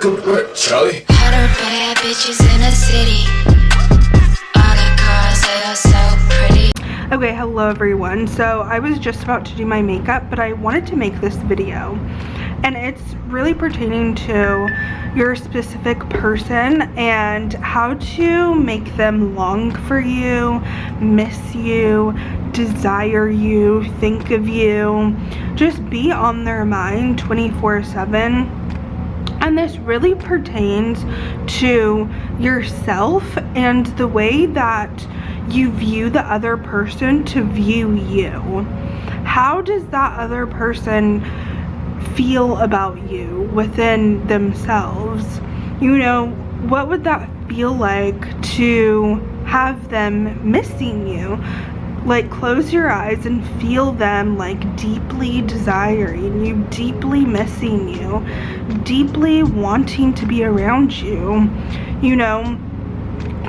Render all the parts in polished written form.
Good work, Charlie. Hotter bad bitches in the city. All the girls, they are so pretty. Okay, hello everyone. So I was just about to do my makeup, but I wanted to make this video. And it's really pertaining to your specific person and how to make them long for you, miss you, desire you, think of you, just be on their mind 24/7. And this really pertains to yourself and the way that you view the other person to view you. How does that other person feel about you within themselves? You know, what would that feel like to have them missing you? Like, close your eyes and feel them like deeply desiring you, deeply missing you, deeply wanting to be around you. You know,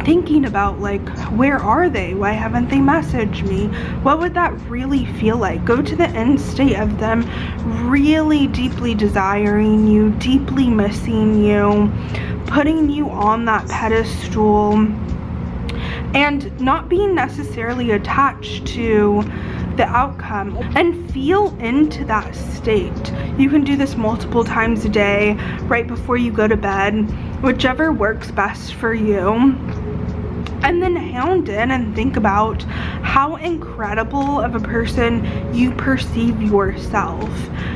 thinking about like, where are they? Why haven't they messaged me? What would that really feel like? Go to the end state of them really deeply desiring you, deeply missing you, putting you on that pedestal, and not being necessarily attached to the outcome, and feel into that state. You can do this multiple times a day, right before you go to bed, whichever works best for you. And then hound in and think about how incredible of a person you perceive yourself.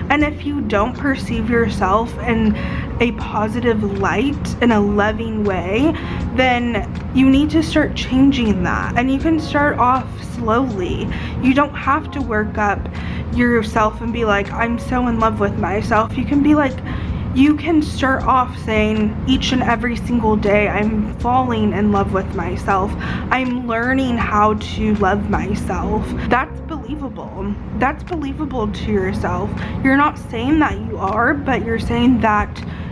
And if you don't perceive yourself in a positive light, in a loving way, then you need to start changing that. And you can start off slowly. You don't have to work up yourself and be like, I'm so in love with myself. You can be like, you can start off saying, each and every single day, I'm falling in love with myself. I'm learning how to love myself. That's believable. That's believable to yourself. You're not saying that you are, but you're saying that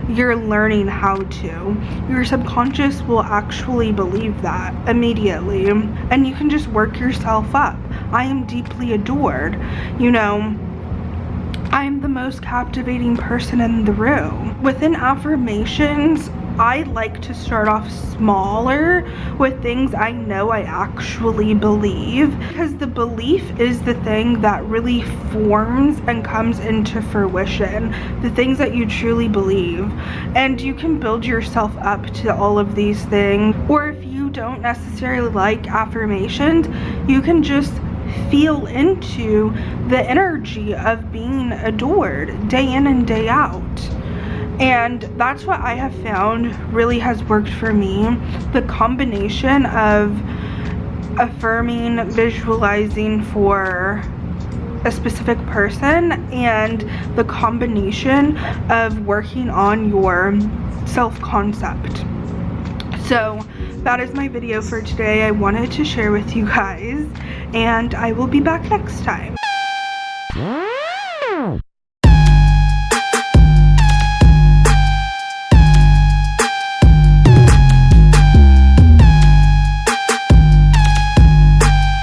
you're learning how to. Your subconscious will actually believe that immediately. And you can just work yourself up. I am deeply adored. You know, I'm the most captivating person in the room. Within affirmations, I like to start off smaller with things I know I actually believe, because the belief is the thing that really forms and comes into fruition, the things that you truly believe. And you can build yourself up to all of these things. Or if you don't necessarily like affirmations, you can just feel into the energy of being adored day in and day out. And that's what I have found really has worked for me. The combination of affirming, visualizing for a specific person, and the combination of working on your self-concept. So that is my video for today. I wanted to share with you guys, and I will be back next time.